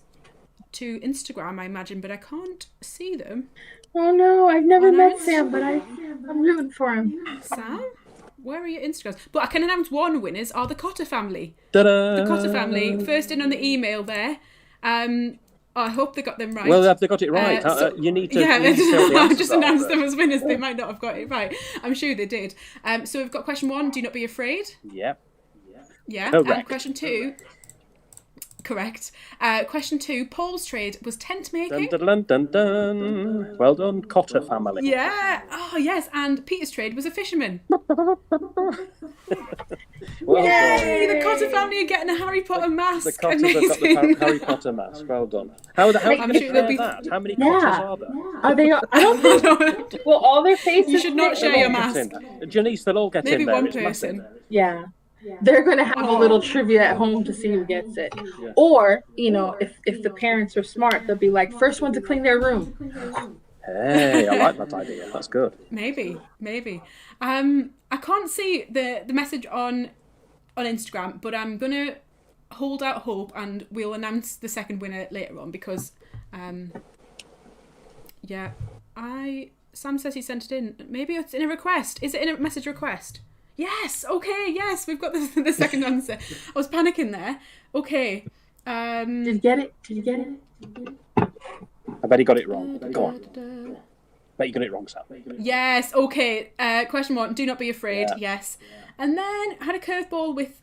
to Instagram, I imagine, but I can't see them. Oh no, I've never Oh, no, met it's- Sam, but I'm rooting for him. Sam, where are your Instagrams? But I can announce one winners are the Cotter family. Ta-da! The Cotter family, first in on the email there. I hope they got them right. Well, have they got it right? So- you need to. Yeah, you need to tell the I've answers just are, announced but- them as winners. They might not have got it right. I'm sure they did. So we've got question 1, do not be afraid. Yeah. Yeah. Correct. Question 2. Correct. Question 2, Paul's trade was tent making. Dun, dun, dun, dun. Well done, Cotter family. Yeah. Oh, yes. And Peter's trade was a fisherman. Well Yay! done. The Cotter family are getting a Harry Potter mask. The Cotters have got Amazing. the Harry Potter mask. Well done. How are I'm you sure going they'll to be- that? How many Yeah. Cotters are there? Are they? I don't think. Well, all their faces. You should not share your Get mask. in. Janice, they'll all get Maybe in there. one It's massive. person. Yeah. They're going to have a little trivia at home to see who gets it. Or, if the parents are smart, they'll be like, first one to clean their room. Hey, I like that idea. That's good. Maybe. I can't see the message on Instagram, but I'm gonna hold out hope, and we'll announce the second winner later on because, Sam says he sent it in. Maybe it's in a request. Is it in a message request? Yes. Okay. Yes, we've got the second answer. I was panicking there. Okay. Did you get it? Did you get it? I bet he got it wrong. Go on. Bet you got it wrong, Sam. Yes, okay. Question 1, do not be afraid. Yeah. Yes. And then I had a curveball with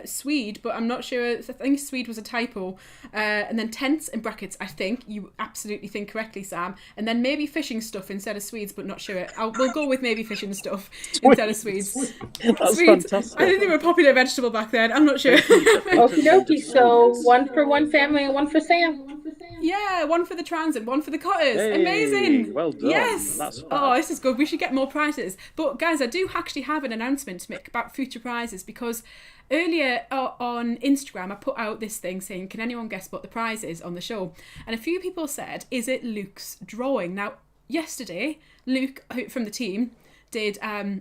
Swede, but I'm not sure. I think Swede was a typo. And then tents in brackets, I think. You absolutely think correctly, Sam. And then maybe fishing stuff instead of Swedes, but not sure. We'll go with maybe fishing stuff instead of Swedes. That's Swedes. fantastic. I think they were a popular vegetable back then. I'm not sure. Okie dokie. So 1 for one family and 1 for Sam. Yeah, 1 for the trans and 1 for the Cotters. Hey, Amazing. well done. Yes. That's fab. Oh, this is good. We should get more prizes. But guys, I do actually have an announcement to make about future prizes because earlier on Instagram, I put out this thing saying, can anyone guess what the prize is on the show? And a few people said, is it Luke's drawing? Now, yesterday, Luke from the team did a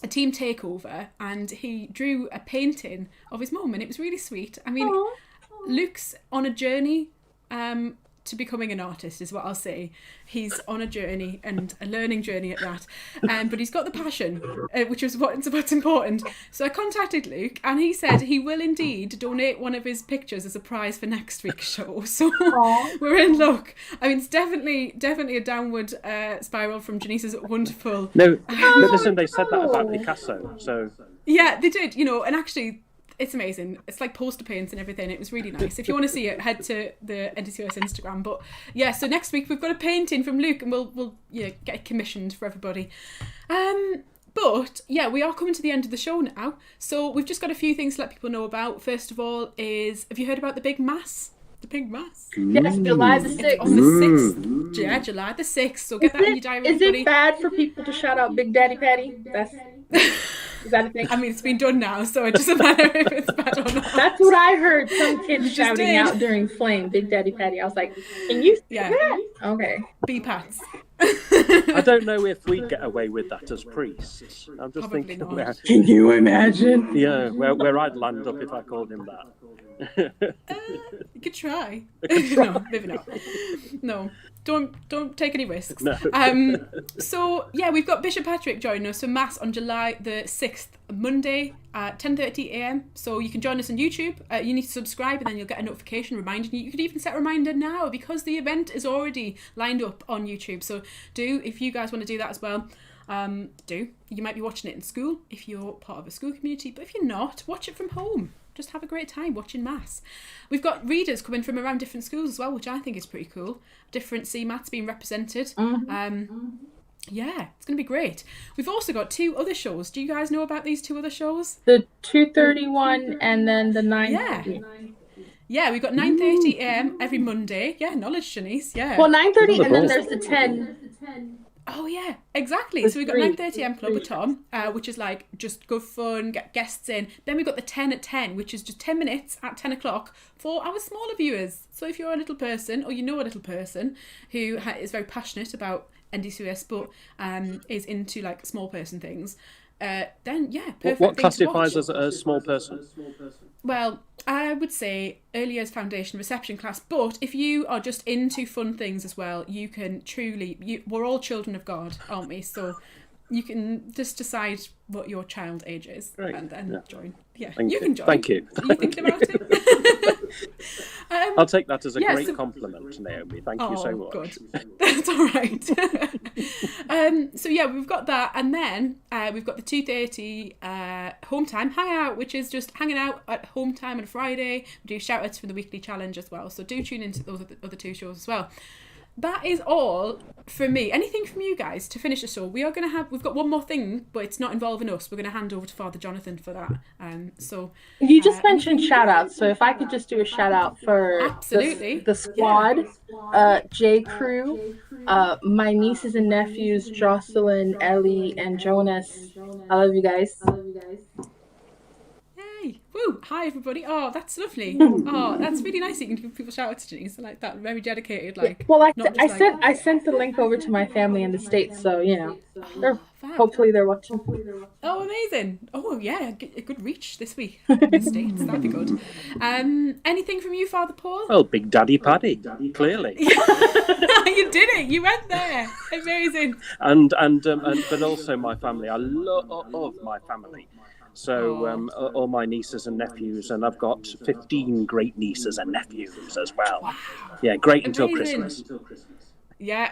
team takeover and he drew a painting of his mum and it was really sweet. I mean, Aww. Luke's on a journey to becoming an artist is what I'll say. He's on a journey and a learning journey at that. But he's got the passion, which is what's important. So I contacted Luke and he said he will indeed donate one of his pictures as a prize for next week's show. So we're in luck. I mean, it's definitely a downward spiral from Janice's wonderful... No, but listen, they said that about Picasso, so... Yeah, they did, and actually... It's amazing. It's like poster paints and everything. It was really nice. If you want to see it, head to the NDCOS Instagram. But yeah, so next week we've got a painting from Luke and we'll get it commissioned for everybody. But yeah, we are coming to the end of the show now. So we've just got a few things to let people know about. First of all have you heard about the big mass? The big mass? Yes, July the 6th. On the 6th. Yeah, July the 6th. So get that in your diary, Is everybody. it bad for people to shout out Big Daddy Patty? Is that a thing? I mean, it's been done now, so it doesn't matter if it's bad or not. That's what I heard some kids just shouting did. out during Flame, Big Daddy Patty. I was like, can you say Yeah. that? Okay. B-Pats. I don't know if we'd get away with that as priests. I'm just Probably thinking. not. Can you imagine? Yeah, where I'd land up if I called him that. You could try. No, maybe not. No, don't take any risks. No. So yeah, we've got Bishop Patrick joining us for Mass on July the 6th, Monday at 10:30 a.m. So you can join us on YouTube. You need to subscribe and then you'll get a notification reminding you. You could even set a reminder now because the event is already lined up on YouTube. So do, if you guys want to do that as well, do. You might be watching it in school if you're part of a school community, but if you're not, watch it from home. Just have a great time watching Mass. We've got readers coming from around different schools as well, which I think is pretty cool. Different CMATs being represented. Yeah, it's going to be great. We've also got 2 other shows. Do you guys know about these 2 other shows? The 2:31 and then the 9. Yeah, we've got 9:30 a.m. every Monday. Yeah, knowledge, Jannice. Yeah. Well, 9:30 and then there's the 10. Oh yeah, exactly. So we've got 9:30 a.m. Club with Tom, which is like just good fun, get guests in. Then we've got the 10 at 10, which is just 10 minutes at 10 o'clock for our smaller viewers. So if you're a little person or you know a little person who is very passionate about NDCS but is into like small person things, then yeah, perfect. What classifies as a small person? Well, I would say early years foundation reception class, but if you are just into fun things as well, you can truly, we're all children of God, aren't we? So you can just decide what your child age is and then join. Yeah, you can join. Thank you. Are you thinking about it? I'll take that as a great compliment, Naomi. Thank you so much. Good. That's all right. So yeah, we've got that, and then we've got the 2:30 home time hangout, which is just hanging out at home time on a Friday. We do shout outs for the weekly challenge as well, so do tune into those other 2 shows as well. That is all from me. Anything from you guys to finish the show? We've got one more thing, but it's not involving us. We're going to hand over to Father Jonathan for that. So you just mentioned shout outs, so if I could just do a shout out for the squad, J Crew, my nieces and nephews, Jocelyn, Ellie, and Jonas. I love you guys. Yay! Woo! Hi everybody. Oh, that's lovely. Oh, that's really nice that you can give people shout outs to Jannice. I like that. Very dedicated. Like, well, I sent the link over to my family in the States, so you know, hopefully they're watching. Oh, amazing! Oh yeah, a good reach this week in the States. That'd be good. Anything from you, Father Paul? Oh, Big Daddy Paddy, clearly. You did it. You went there. Amazing. And but also my family. I love my family. So all my nieces and nephews, and I've got 15 great nieces and nephews as well. Wow. Yeah, great until Christmas. Yeah.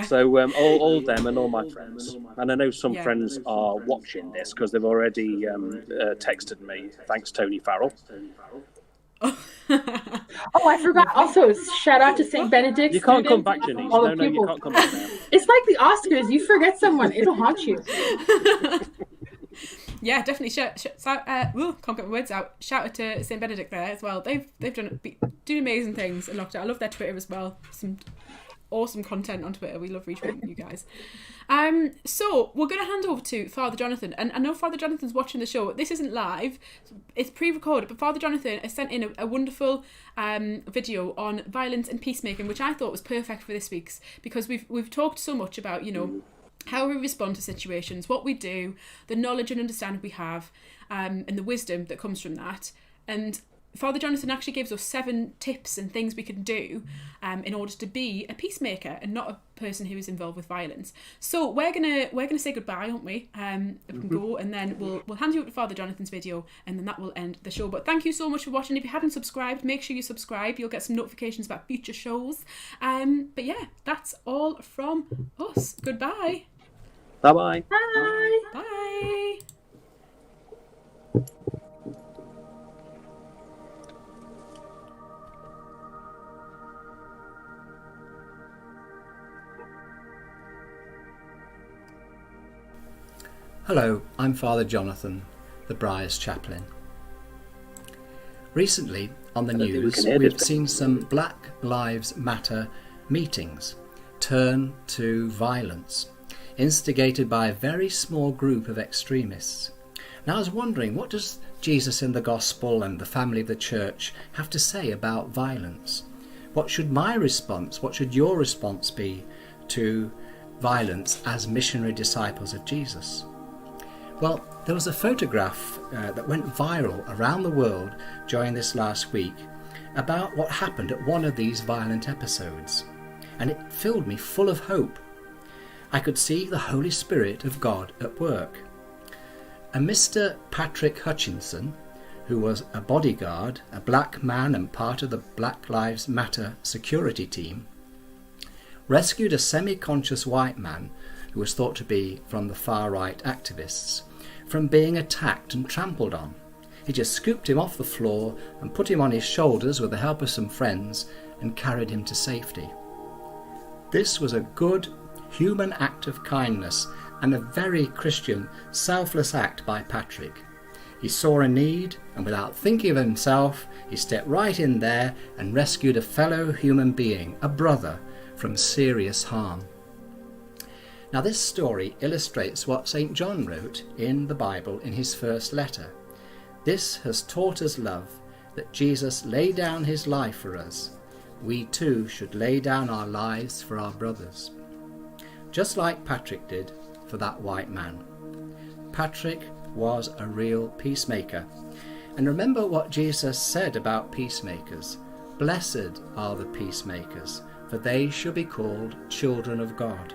So all them and all my friends. And I know some friends are watching this because they've already texted me. Thanks, Tony Farrell. Oh, I forgot. Also, shout out to St. Benedict. You can't come back, Jannice. No, you can't come back now. It's like the Oscars. You forget someone, it'll haunt you. Yeah, definitely. Can't get my words out. Shout out to St. Benedict there as well. They've doing amazing things in lockdown. I love their Twitter as well. Some awesome content on Twitter. We love retweeting you guys. So we're going to hand over to Father Jonathan, and I know Father Jonathan's watching the show. This isn't live; it's pre-recorded. But Father Jonathan has sent in a wonderful video on violence and peacemaking, which I thought was perfect for this week's, because we've talked so much about how we respond to situations, what we do, the knowledge and understanding we have, and the wisdom that comes from that. And Father Jonathan actually gives us 7 tips and things we can do in order to be a peacemaker and not a person who is involved with violence. So we're gonna say goodbye, aren't we? We can go, and then we'll hand you up to Father Jonathan's video, and then that will end the show. But thank you so much for watching. If you haven't subscribed, make sure you subscribe. You'll get some notifications about future shows. But yeah, that's all from us. Goodbye. Bye-bye. Bye. Bye. Hello, I'm Father Jonathan, the Briar's chaplain. Recently, on the news, we've seen some Black Lives Matter meetings turn to violence, instigated by a very small group of extremists. Now, I was wondering, what does Jesus in the Gospel and the family of the Church have to say about violence? What should my response, what should your response be to violence as missionary disciples of Jesus? Well, there was a photograph that went viral around the world during this last week about what happened at one of these violent episodes, and it filled me full of hope. I could see the Holy Spirit of God at work. A Mr. Patrick Hutchinson, who was a bodyguard, a black man and part of the Black Lives Matter security team, rescued a semi-conscious white man who was thought to be from the far-right activists from being attacked and trampled on. He just scooped him off the floor and put him on his shoulders with the help of some friends and carried him to safety. This was a good human act of kindness and a very Christian, selfless act by Patrick. He saw a need, and without thinking of himself, he stepped right in there and rescued a fellow human being, a brother, from serious harm. Now this story illustrates what St. John wrote in the Bible in his first letter. This has taught us love, that Jesus laid down his life for us. We too should lay down our lives for our brothers. Just like Patrick did for that white man. Patrick was a real peacemaker. And remember what Jesus said about peacemakers. Blessed are the peacemakers, for they shall be called children of God.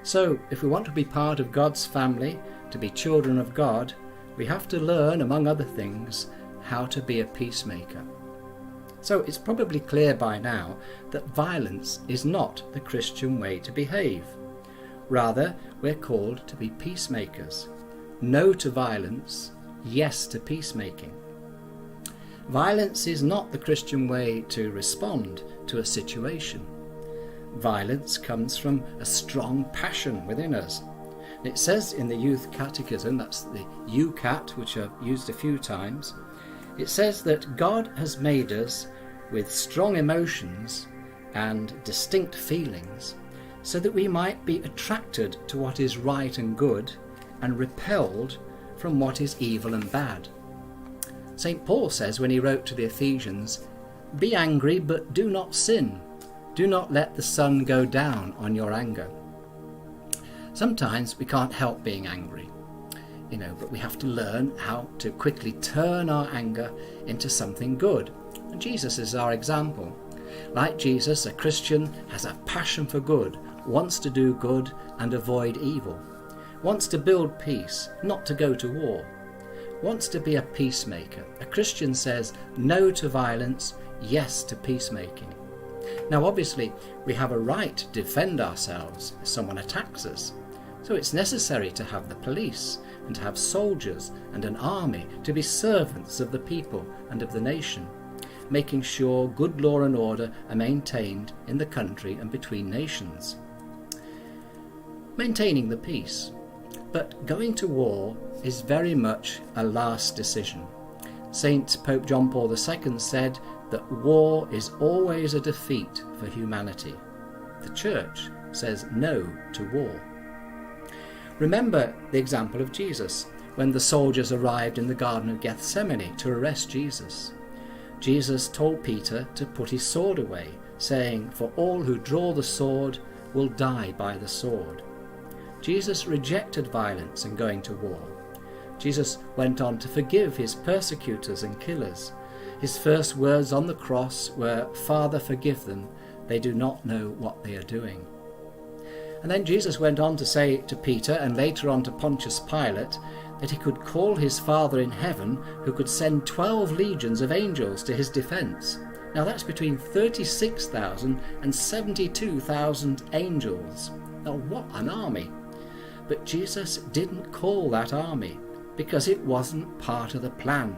So, if we want to be part of God's family, to be children of God, we have to learn, among other things, how to be a peacemaker. So it's probably clear by now that violence is not the Christian way to behave. Rather, we're called to be peacemakers. No to violence, yes to peacemaking. Violence is not the Christian way to respond to a situation. Violence comes from a strong passion within us. It says in the Youth Catechism, that's the UCAT, which I've used a few times, it says that God has made us with strong emotions and distinct feelings so that we might be attracted to what is right and good and repelled from what is evil and bad. St. Paul says when he wrote to the Ephesians, "Be angry, but do not sin. Do not let the sun go down on your anger." Sometimes we can't help being angry, but we have to learn how to quickly turn our anger into something good. And Jesus is our example. Like Jesus, a Christian has a passion for good, wants to do good and avoid evil, wants to build peace, not to go to war, wants to be a peacemaker. A Christian says no to violence, yes to peacemaking. Now obviously we have a right to defend ourselves if someone attacks us. So it's necessary to have the police and to have soldiers and an army to be servants of the people and of the nation, making sure good law and order are maintained in the country and between nations. Maintaining the peace. But going to war is very much a last decision. Saint Pope John Paul II said that war is always a defeat for humanity. The Church says no to war. Remember the example of Jesus when the soldiers arrived in the Garden of Gethsemane to arrest Jesus. Jesus told Peter to put his sword away, saying, "For all who draw the sword will die by the sword." Jesus rejected violence and going to war. Jesus went on to forgive his persecutors and killers. His first words on the cross were, "Father, forgive them, they do not know what they are doing." And then Jesus went on to say to Peter and later on to Pontius Pilate that he could call his Father in heaven who could send 12 legions of angels to his defense. Now that's between 36,000 and 72,000 angels. Now what an army! But Jesus didn't call that army because it wasn't part of the plan.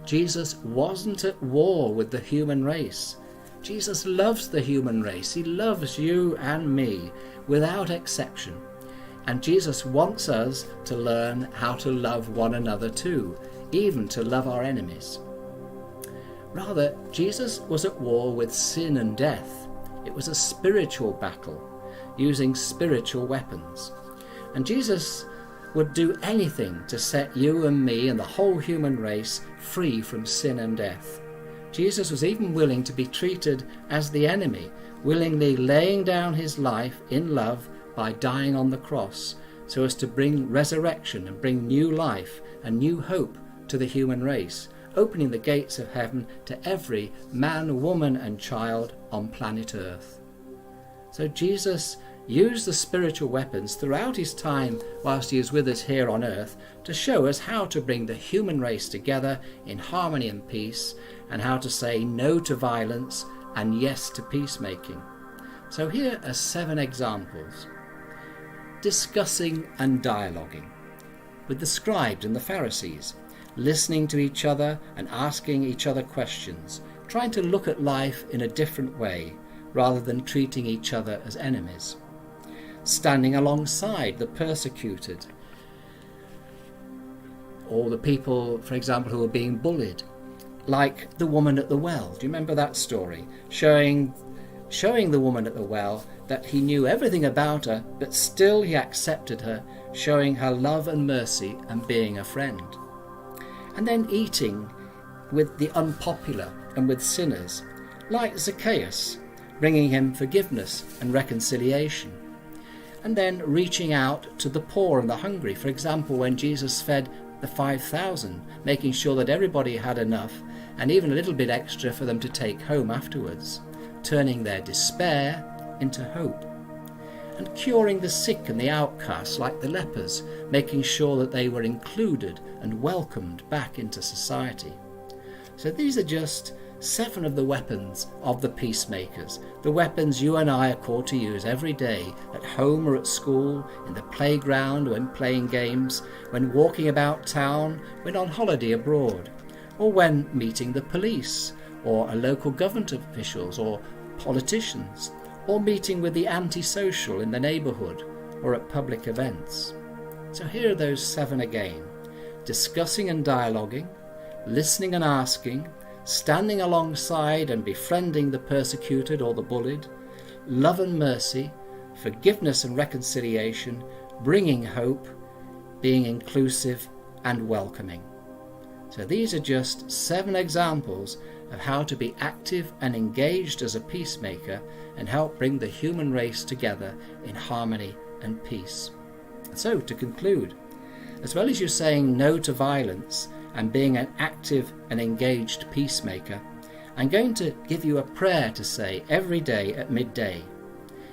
Jesus wasn't at war with the human race. Jesus loves the human race. He loves you and me without exception. And Jesus wants us to learn how to love one another too, even to love our enemies. Rather, Jesus was at war with sin and death. It was a spiritual battle, using spiritual weapons. And Jesus would do anything to set you and me and the whole human race free from sin and death. Jesus was even willing to be treated as the enemy, willingly laying down his life in love by dying on the cross so as to bring resurrection and bring new life and new hope to the human race, opening the gates of heaven to every man, woman and child on planet Earth. So Jesus used the spiritual weapons throughout his time whilst he is with us here on earth to show us how to bring the human race together in harmony and peace, and how to say no to violence and yes to peacemaking. So here are 7 examples. Discussing and dialoguing with the scribes and the Pharisees, listening to each other and asking each other questions, trying to look at life in a different way rather than treating each other as enemies. Standing alongside the persecuted, or the people, for example, who are being bullied, like the woman at the well. Do you remember that story? Showing the woman at the well that he knew everything about her, but still he accepted her, showing her love and mercy and being a friend. And then eating with the unpopular and with sinners, like Zacchaeus, bringing him forgiveness and reconciliation. And then reaching out to the poor and the hungry. For example, when Jesus fed the 5,000, making sure that everybody had enough and even a little bit extra for them to take home afterwards, turning their despair into hope. And curing the sick and the outcasts, like the lepers, making sure that they were included and welcomed back into society. So these are just 7 of the weapons of the peacemakers, the weapons you and I are called to use every day, at home or at school, in the playground, when playing games, when walking about town, when on holiday abroad, or when meeting the police, or a local government officials, or politicians, or meeting with the antisocial in the neighbourhood, or at public events. So here are those 7 again: discussing and dialoguing, listening and asking, standing alongside and befriending the persecuted or the bullied, love and mercy, forgiveness and reconciliation, bringing hope, being inclusive and welcoming. So these are just 7 examples of how to be active and engaged as a peacemaker and help bring the human race together in harmony and peace. So to conclude, as well as you saying no to violence and being an active and engaged peacemaker, I'm going to give you a prayer to say every day at midday.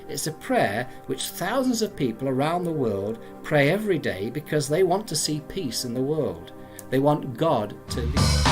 It's a prayer which thousands of people around the world pray every day because they want to see peace in the world. They want God to lead.